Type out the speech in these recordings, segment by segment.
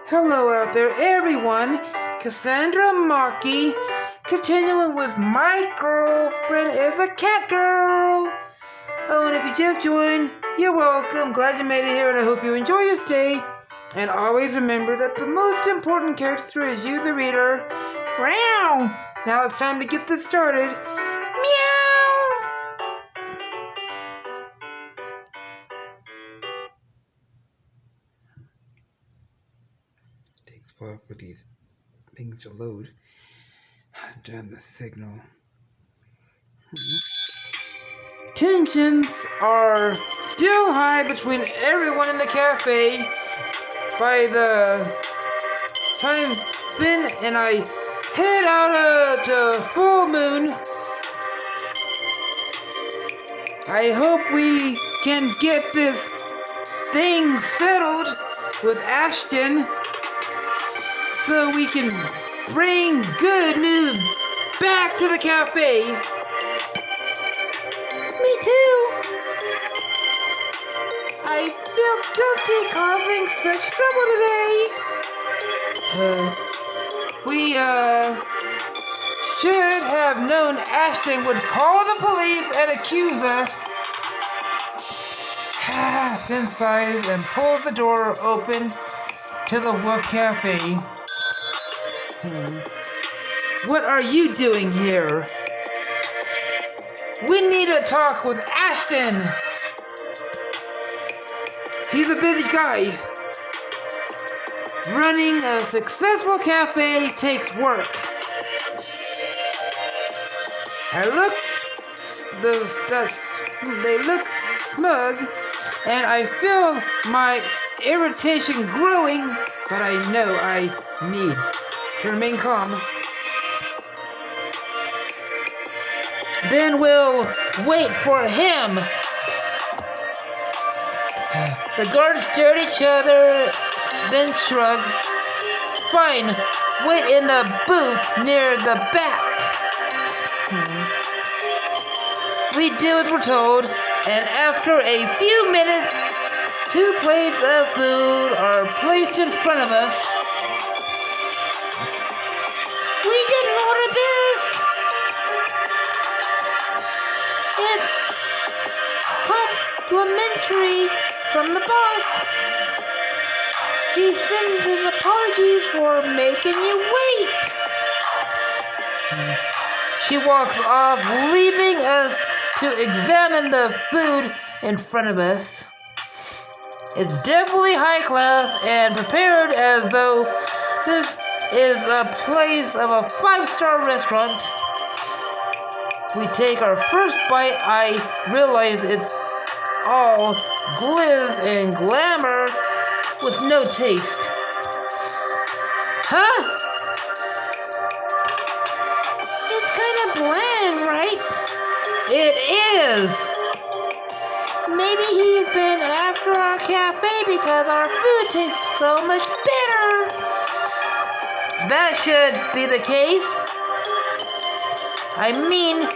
Hello out there, everyone. Cassandra Maki, continuing with My Girlfriend is a Catgirl. Oh, and if you just joined, you're welcome. Glad you made it here, and I hope you enjoy your stay. And always remember that the most important character is you, the reader. Meow! Now it's time to get this started. Meow! Takes a while for these things to load. Damn the signal. Tensions are still high between everyone in the cafe. By the time Finn and I head out to Full Moon, I hope we can get this thing settled with Ashton so we can bring good news back to the cafe. Me too. I feel guilty causing such trouble today. We should have known Ashton would call the police and accuse us. Finn sighs and pulls the door open to the Wolf Cafe. What are you doing here? We need to talk with Ashton. He's a busy guy. Running a successful cafe takes work. They look smug, and I feel my irritation growing, but I know I need to remain calm. Then we'll wait for him. The guards stare at each other, then shrug. Fine, wait in the booth near the back. We do as we're told, and after a few minutes, 2 plates of food are placed in front of us. We didn't order this. It's complimentary from the boss. He sends his apologies for making you wait. She walks off, leaving us to examine the food in front of us. It's definitely high class and prepared as though this is a place of a 5-star restaurant. We take our first bite. I realize it's all glizz and glamour with no taste. Huh? It's kind of bland, right? It is. Maybe he's been after our cafe because our food tastes so much better. That should be the case. I mean,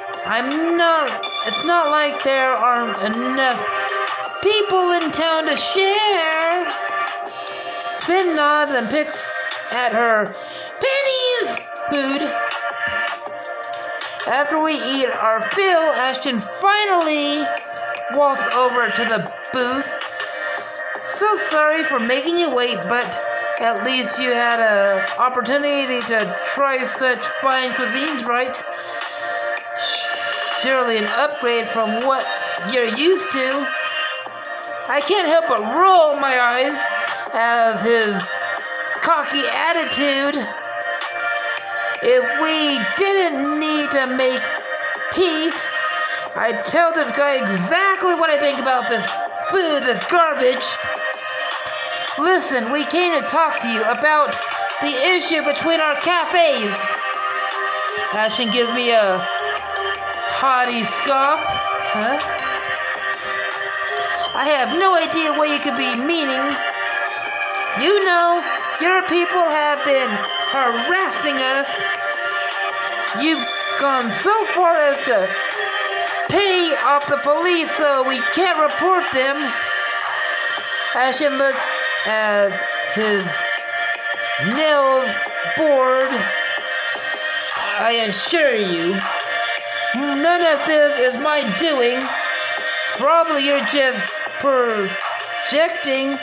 it's not like there aren't enough people in town to share. Finn nods and picks at her pennies food. After we eat our fill, Ashton finally walks over to the booth. So sorry for making you wait, but at least you had an opportunity to try such fine cuisines, right? Surely an upgrade from what you're used to. I can't help but roll my eyes at his cocky attitude. If we didn't need to make peace, I'd tell this guy exactly what I think about this food, this garbage. Listen, we came to talk to you about the issue between our cafes. Ashton gives me a haughty scoff. Huh? I have no idea what you could be meaning. You know, your people have been harassing us. You've gone so far as to pay off the police so we can't report them. Ashton looks at his nails bored. I assure you, none of this is my doing. Probably you're just projecting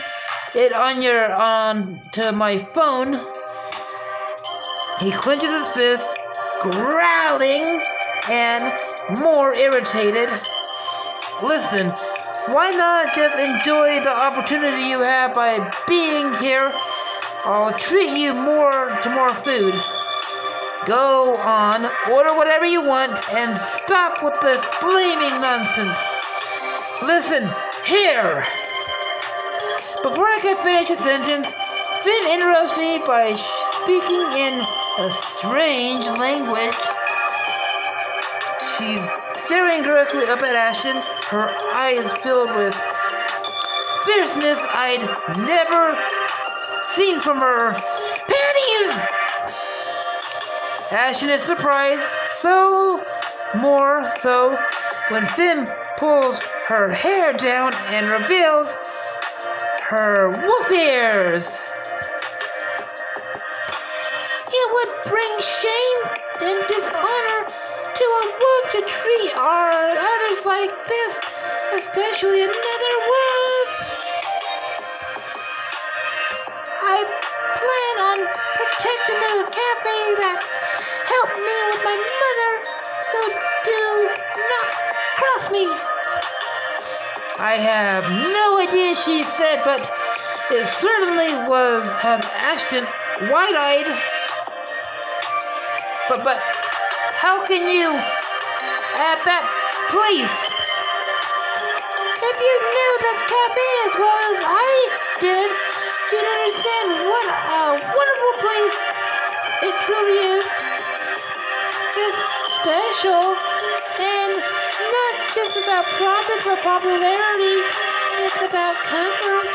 it onto my phone. He clenches his fist, growling and more irritated. Listen, why not just enjoy the opportunity you have by being here? I'll treat you to more food. Go on, order whatever you want, and stop with this blaming nonsense. Listen, here! Before I could finish a sentence, Finn interrupts me by speaking in a strange language. She's staring directly up at Ashton, her eyes filled with fierceness I'd never seen from her. Panties! Ashton is surprised, more so when Finn pulls her hair down and reveals her wolf ears. It would bring shame and dishonor to a wolf to treat our others like this, especially another wolf. I plan on protecting the cafe that helped me with my mother, so do not cross me. I have no idea she said, but it certainly had Ashton wide-eyed. But how can you at that place? If you knew this cafe as well as I did, you'd understand what a wonderful place it truly is. It's special and not just about profits or popularity. It's about comfort.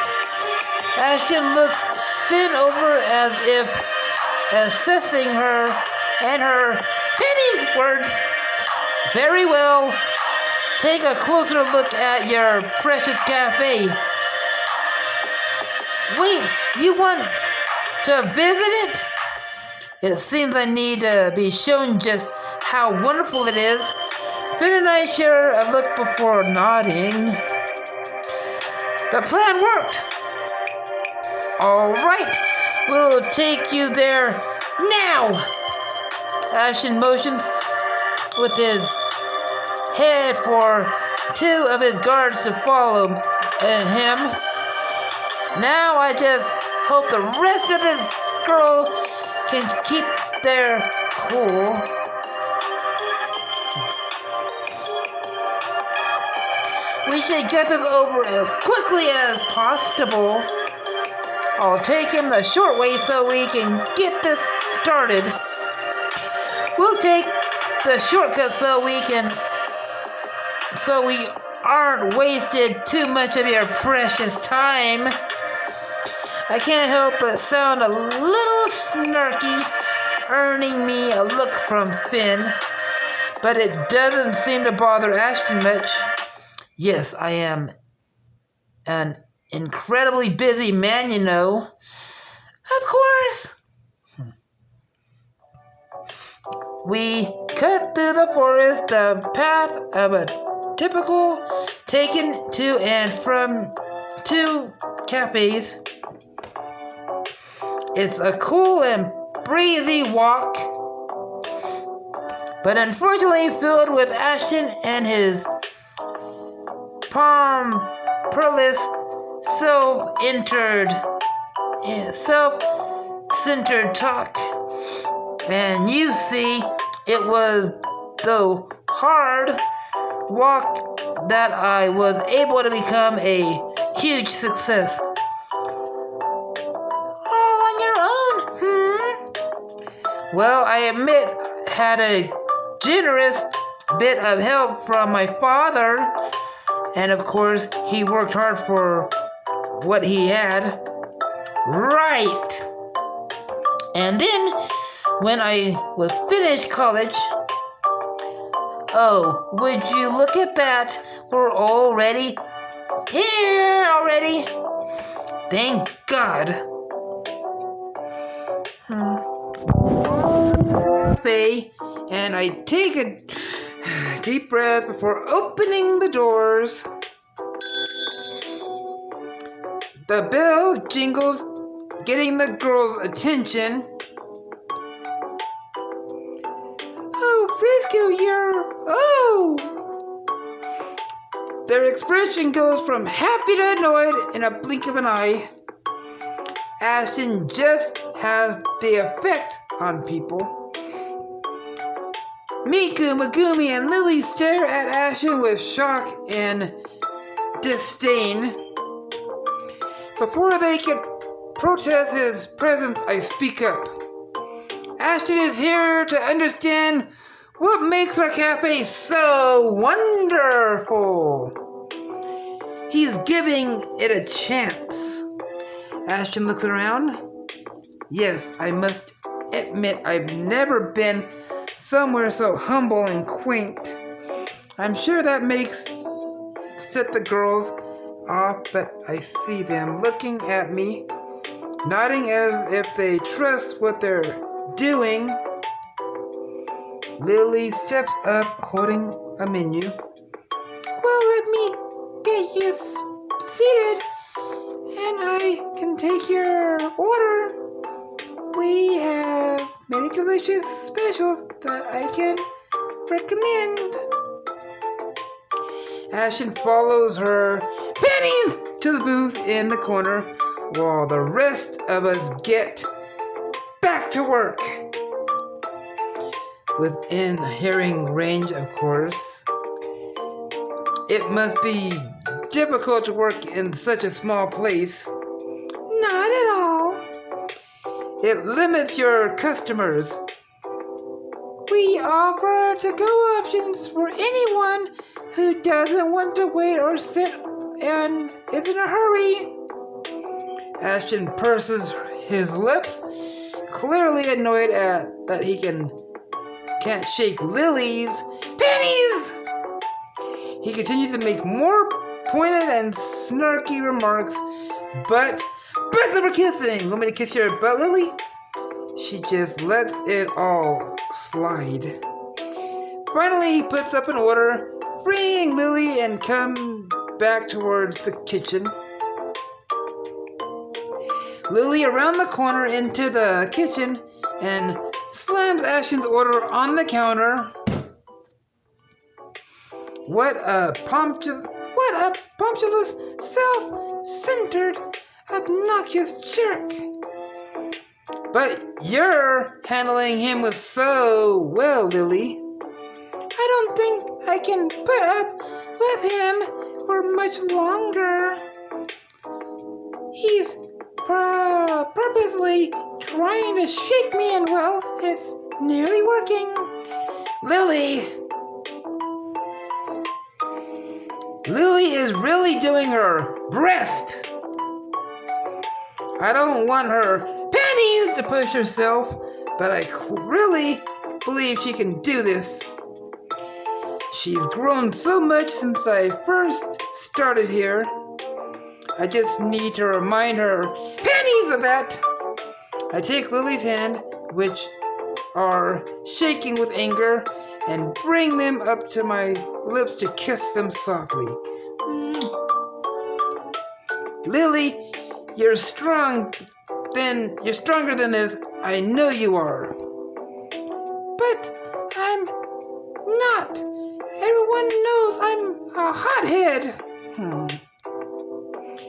Ashton looks Finn over as if assessing her and her penny words. Very well. Take a closer look at your precious cafe. Wait, you want to visit it? It seems I need to be shown just how wonderful it is. Finn and I share a look before nodding. The plan worked. All right, we'll take you there now. Ashton motions with his head for two of his guards to follow him. Now I just hope the rest of this girl can keep their cool. We should get this over as quickly as possible. I'll take him the short way so we can get this started. We'll take the shortcut so we aren't wasted too much of your precious time. I can't help but sound a little snarky, earning me a look from Finn, but it doesn't seem to bother Ashton much. Yes, I am an incredibly busy man, you know. Of course. We cut through the forest, the path of a typical taken to and from two cafes. It's a cool and breezy walk, but unfortunately filled with Ashton and his pompous, self-centered talk. And you see, it was the hard walk that I was able to become a huge success. All on your own, Well, I admit, had a generous bit of help from my father, and of course, he worked hard for what he had. Right. And then, when I was finished college, oh, would you look at that? We're already here already. Thank God. cafe, and I take a deep breath before opening the doors. The bell jingles, getting the girls' attention. Oh, Frisku, oh! Their expression goes from happy to annoyed in a blink of an eye. Ashton just has the effect on people. Miku, Megumi, and Lily stare at Ashton with shock and disdain. Before they can protest his presence, I speak up. Ashton is here to understand what makes our cafe so wonderful. He's giving it a chance. Ashton looks around. Yes, I must admit I've never been somewhere so humble and quaint. I'm sure that makes set the girls off, but I see them looking at me, nodding as if they trust what they're doing. Lily steps up, holding a menu. Well, let me get you seated, and I can take your order. We have many delicious specials that I can recommend. Ashton follows her pennies to the booth in the corner while the rest of us get back to work. Within hearing range, of course. It must be difficult to work in such a small place. Not at all. It limits your customers. We offer to-go options for anyone who doesn't want to wait or sit and is in a hurry. Ashton purses his lips, clearly annoyed at that he can't shake Lily's pennies. He continues to make more pointed and snarky remarks, but we're kissing. Want me to kiss your butt, Lily? She just lets it all slide. Finally, he puts up an order, freeing Lily, and comes back towards the kitchen. Lily around the corner into the kitchen and slams Ashton's order on the counter. What a punctualist, self-centered, obnoxious jerk. But you're handling him with so well, Lily. I don't think I can put up with him for much longer. He's purposely trying to shake me, and well, it's nearly working. Lily is really doing her best. I don't want her pennies to push herself, but I really believe she can do this. She's grown so much since I first started here. I just need to remind her pennies of that. I take Lily's hand, which are shaking with anger, and bring them up to my lips to kiss them softly. Lily, you're stronger than this. I know you are. But I'm not. Everyone knows I'm a hothead.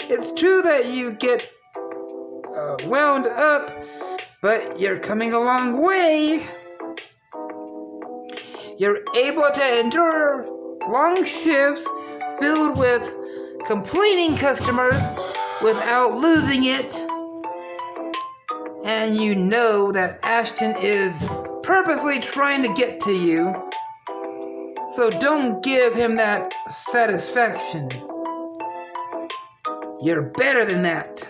It's true that you get wound up, but you're coming a long way. You're able to endure long shifts filled with complaining customers without losing it. And you know that Ashton is purposely trying to get to you. So don't give him that satisfaction. You're better than that.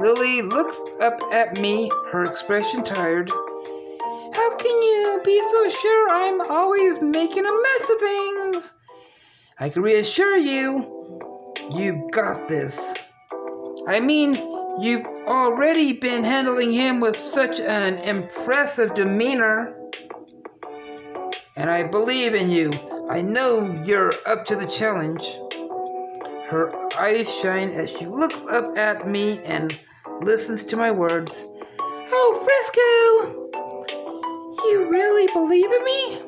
Lily looks up at me, her expression tired. How can you be so sure I'm always making a mess of things? I can reassure you, you got this. I mean, You've already been handling him with such an impressive demeanor. And I believe in you. I know you're up to the challenge. Her eyes shine as she looks up at me and listens to my words. Oh, Frisku! You really believe in me?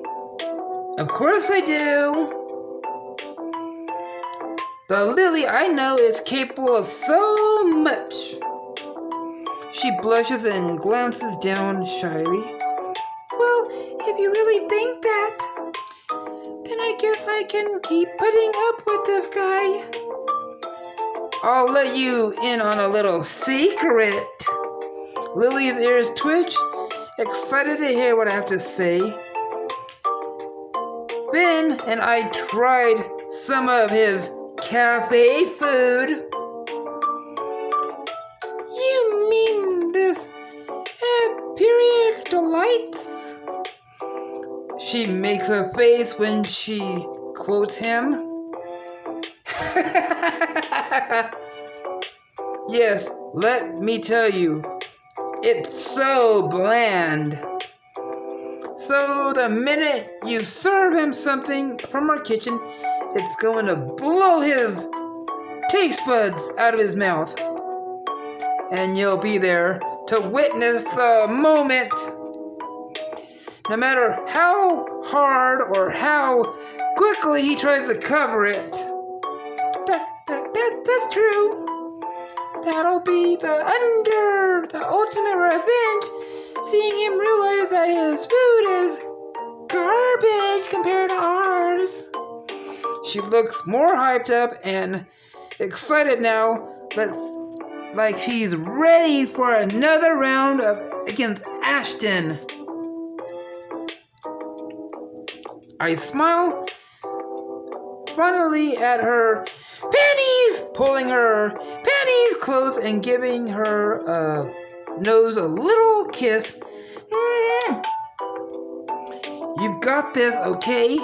Of course I do. The Lily I know is capable of so much. She blushes and glances down shyly. Well, if you really think that, then I guess I can keep putting up with this guy. I'll let you in on a little secret. Lily's ears twitch, excited to hear what I have to say. Ben and I tried some of his cafe food. You mean this Imperial Delights? She makes a face when she quotes him. Yes, let me tell you, it's so bland. So the minute you serve him something from our kitchen, it's going to blow his taste buds out of his mouth. And you'll be there to witness the moment. No matter how hard or how quickly he tries to cover it. That's true. That'll be the ultimate revenge, seeing him realize that his food is garbage compared to ours. She looks more hyped up and excited now, like she's ready for another round against Ashton. I smile funnily at her panties, pulling her panties close and giving her nose a little kiss. You've got this, okay?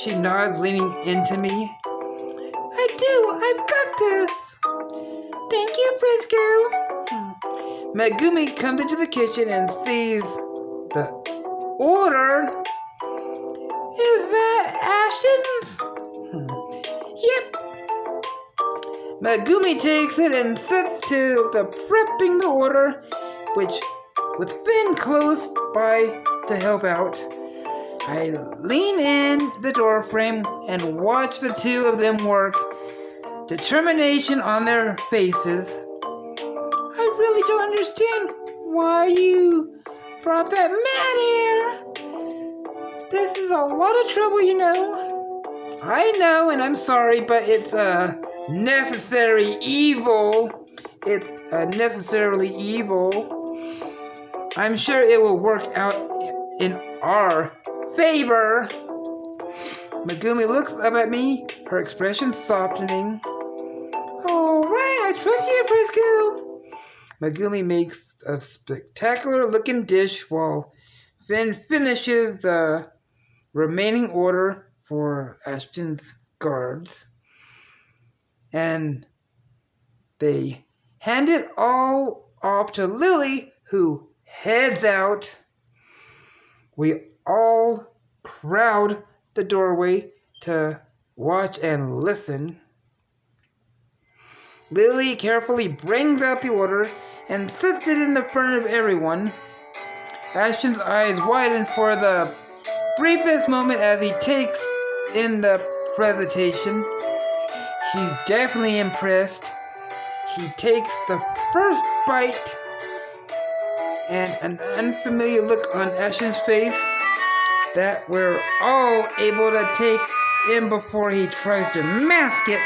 She nods, leaning into me. I do, I've got this. Thank you, Frisku. Megumi comes into the kitchen and sees the order. Is that Ashton's? Yep. Megumi takes it and sets to prepping the order, which, with Finn close by to help out, I lean in the doorframe and watch the two of them work, determination on their faces. I really don't understand why you brought that man here. This is a lot of trouble, you know. I know, and I'm sorry, but it's a necessary evil. It's necessarily evil. I'm sure it will work out in our favor. Megumi looks up at me, her expression softening. All right, I trust you, Frisku. Megumi makes a spectacular-looking dish while Finn finishes the remaining order for Ashton's guards. And they hand it all off to Lily, who heads out. We all crowd the doorway to watch and listen. Lily carefully brings out the order and sets it in the front of everyone. Ashton's eyes widen for the briefest moment as he takes in the presentation. He's definitely impressed. He takes the first bite, and an unfamiliar look on Ashton's face that we're all able to take in before he tries to mask it.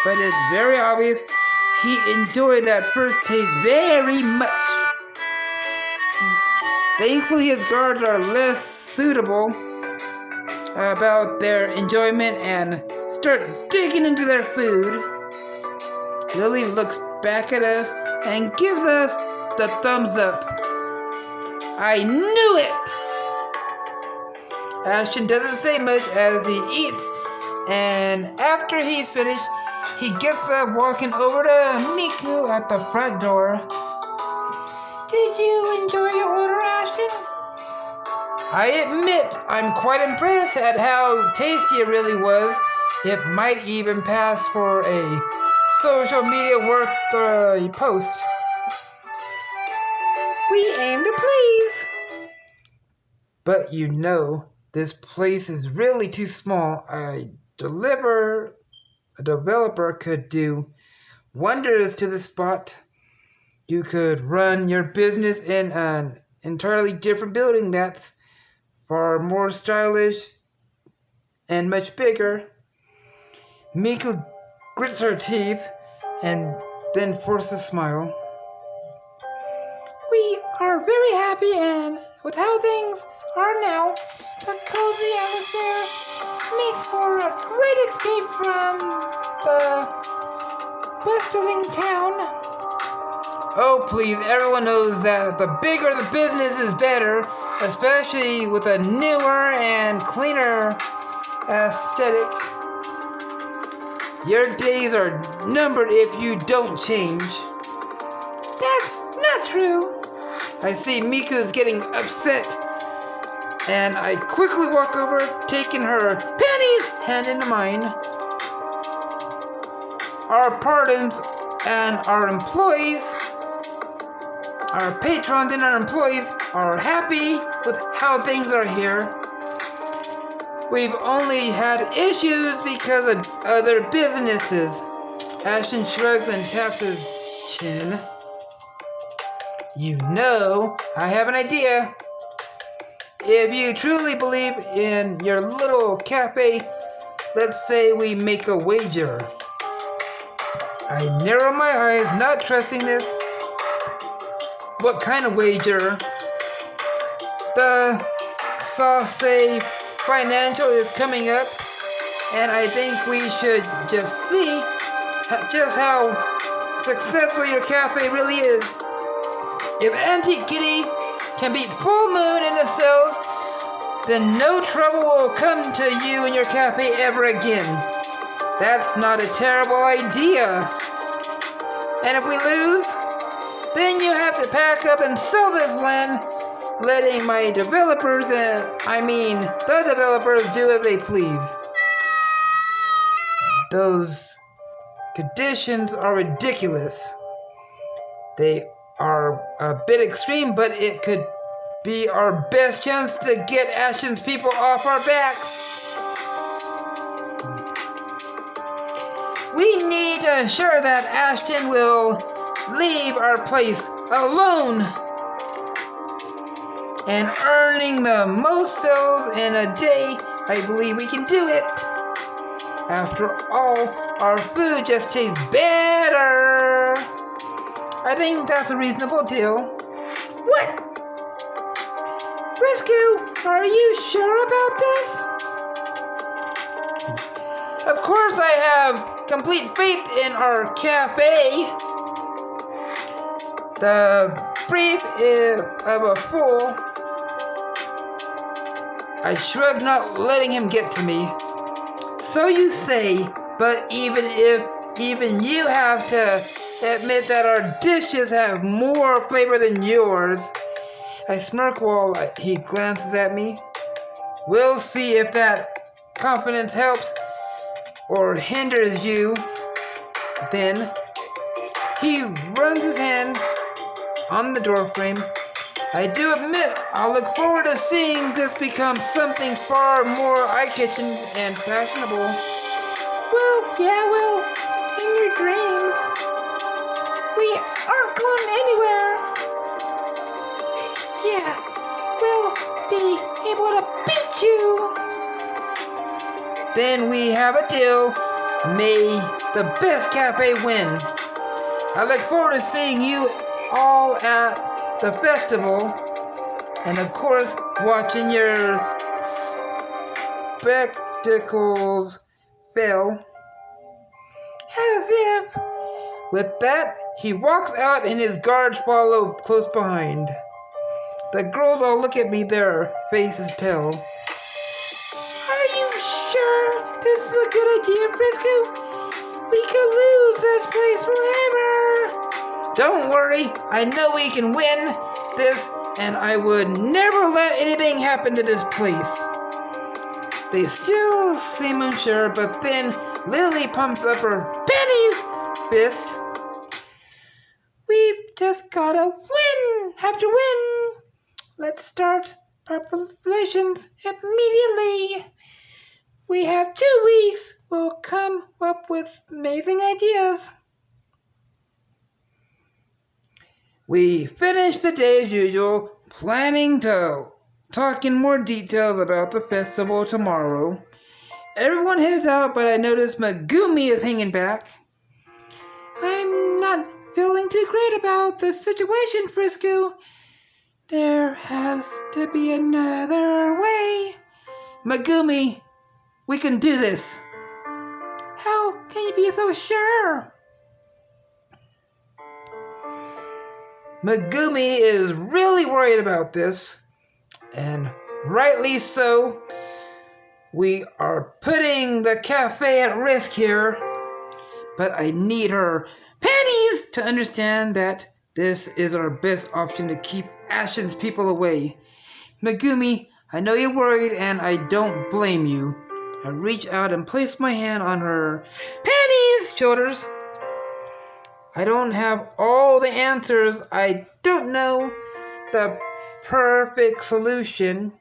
But it's very obvious he enjoyed that first taste very much. Thankfully, his guards are less suitable about their enjoyment and start digging into their food. Lily looks back at us and gives us the thumbs up. I knew it! Ashton doesn't say much as he eats, and after he's finished, he gets up walking over to Miku at the front door. Did you enjoy your order, Ashton? I admit I'm quite impressed at how tasty it really was. It might even pass for a social media worth the post. We aim to please. But you know, this place is really too small. A developer could do wonders to the spot. You could run your business in an entirely different building that's far more stylish and much bigger. Miku grits her teeth and then forces a smile. We are very happy and with how things are now, the cozy atmosphere makes for a great escape from the bustling town. Oh please, everyone knows that the bigger the business is better, especially with a newer and cleaner aesthetic. Your days are numbered if you don't change. That's not true. I see Miku's getting upset, and I quickly walk over, taking her pennies hand into mine. Our pardons and our employees, our patrons and our employees are happy with how things are here. We've only had issues because of other businesses. Ashton shrugs and taps his chin. You know, I have an idea. If you truly believe in your little cafe, let's say we make a wager. I narrow my eyes, not trusting this. What kind of wager? The Sauce Financial is coming up, and I think we should just see just how successful your cafe really is. If Antique Kitty can beat Full Moon in the sales, then no trouble will come to you and your cafe ever again. That's not a terrible idea. And if we lose, then you have to pack up and sell this land, letting my developers the developers do as they please. Those conditions are ridiculous. They are a bit extreme, but it could be our best chance to get Ashton's people off our backs. We need to ensure that Ashton will leave our place alone and earning the most sales in a day. I believe we can do it. After all, our food just tastes better. I think that's a reasonable deal. What? Frisku, are you sure about this? Of course I have complete faith in our cafe. The brief is of a fool. I shrug, not letting him get to me. So you say, but even you have to admit that our dishes have more flavor than yours. I smirk while he glances at me. We'll see if that confidence helps or hinders you. Then he runs his hand on the doorframe. I do admit I'll look forward to seeing this become something far more eye-catching and fashionable. Well, in your dreams. We aren't going anywhere. Yeah, we'll be able to beat you. Then we have a deal. May the best cafe win. I look forward to seeing you all at the festival, and of course watching your spectacles fail. As if. With that, he walks out and his guards follow close behind. The girls all look at me, their faces pale. Are you sure this is a good idea, Frisku? We could lose this place forever. Don't worry, I know we can win this, and I would never let anything happen to this place. They still seem unsure, but then Lily pumps up her Penny's fist. We've just gotta win! Have to win! Let's start preparations immediately. We have 2 weeks. We'll come up with amazing ideas. We finish the day as usual, planning to talk in more details about the festival tomorrow. Everyone heads out, but I notice Megumi is hanging back. I'm not feeling too great about the situation, Frisku. There has to be another way. Megumi, we can do this. How can you be so sure? Megumi is really worried about this, and rightly so. We are putting the cafe at risk here, but I need her pennies to understand that this is our best option to keep Ashton's people away. Megumi, I know you're worried, and I don't blame you. I reach out and place my hand on her pennies' shoulders. I don't have all the answers. I don't know the perfect solution.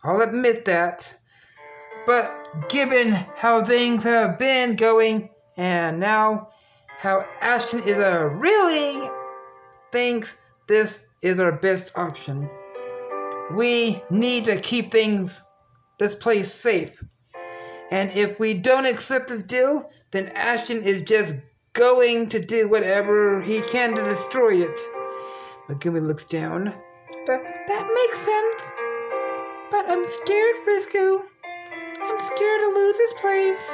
I'll admit that. But given how things have been going, and now how Ashton is really thinks this is our best option. We need to keep this place safe. And if we don't accept this deal, then Ashton is just going to do whatever he can to destroy it. Megumi looks down. That makes sense. But I'm scared, Frisku. I'm scared to lose this place.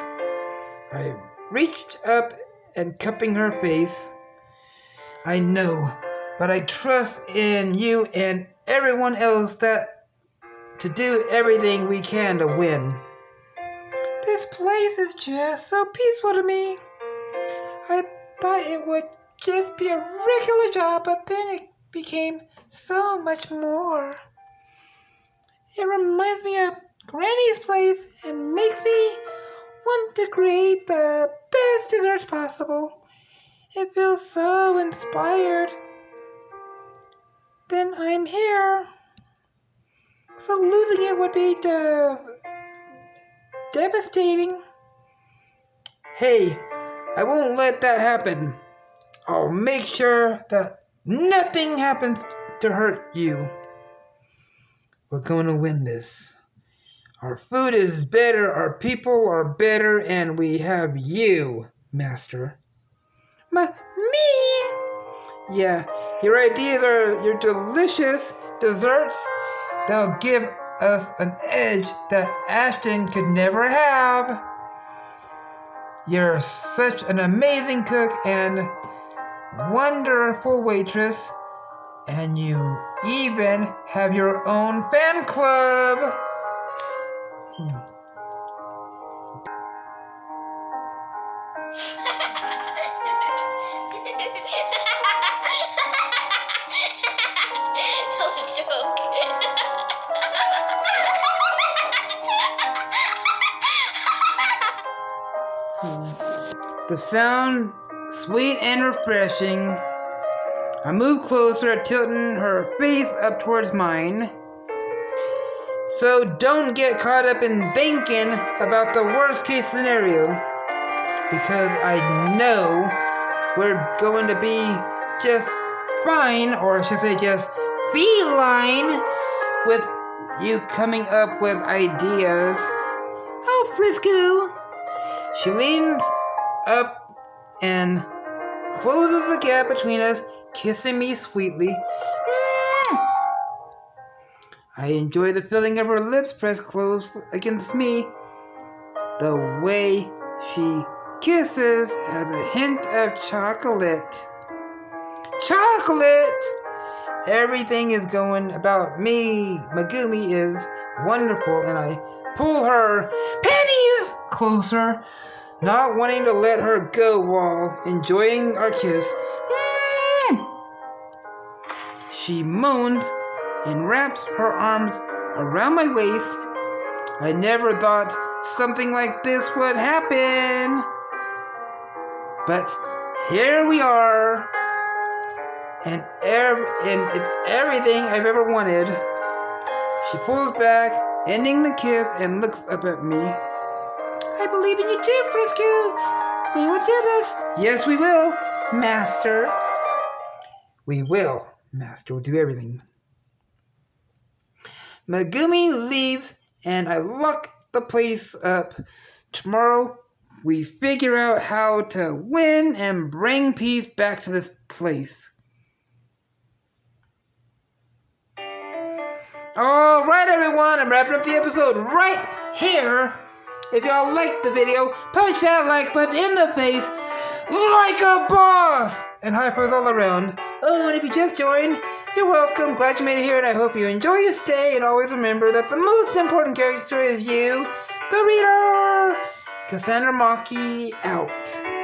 I reached up and cupping her face. I know, but I trust in you and everyone else to do everything we can to win. This place is just so peaceful to me. I thought it would just be a regular job, but then it became so much more. It reminds me of Granny's place and makes me want to create the best desserts possible. It feels so inspired. Then I'm here. So losing it would be devastating. Hey, I won't let that happen. I'll make sure that nothing happens to hurt you. We're going to win this. Our food is better, our people are better, and we have you, Master. Me? Yeah, your ideas are your delicious desserts. They'll give us an edge that Ashton could never have. You're such an amazing cook and wonderful waitress, and you even have your own fan club. The sound, sweet and refreshing. I move closer, tilting her face up towards mine. So don't get caught up in thinking about the worst case scenario, because I know we're going to be just fine, or I should say just feline, with you coming up with ideas. Oh, Frisku! She leans up and closes the gap between us, kissing me sweetly. I enjoy the feeling of her lips pressed close against me. The way she kisses has a hint of chocolate. Chocolate! Everything is going about me. Megumi is wonderful, and I pull her pennies closer. not wanting to let her go while enjoying our kiss. She moans and wraps her arms around my waist. I never thought something like this would happen. But here we are. And it's everything I've ever wanted. She pulls back, ending the kiss, and looks up at me. I believe in you too, Frisku. We will do this. Yes, we will, Master. We will, Master. We'll do everything. Megumi leaves, and I lock the place up. Tomorrow, we figure out how to win and bring peace back to this place. Alright everyone, I'm wrapping up the episode right here. If y'all liked the video, punch that like button in the face like a boss! And high fives all around. Oh, and if you just joined, you're welcome. Glad you made it here, and I hope you enjoy your stay. And always remember that the most important character is you, the reader. Cassandra Maki out.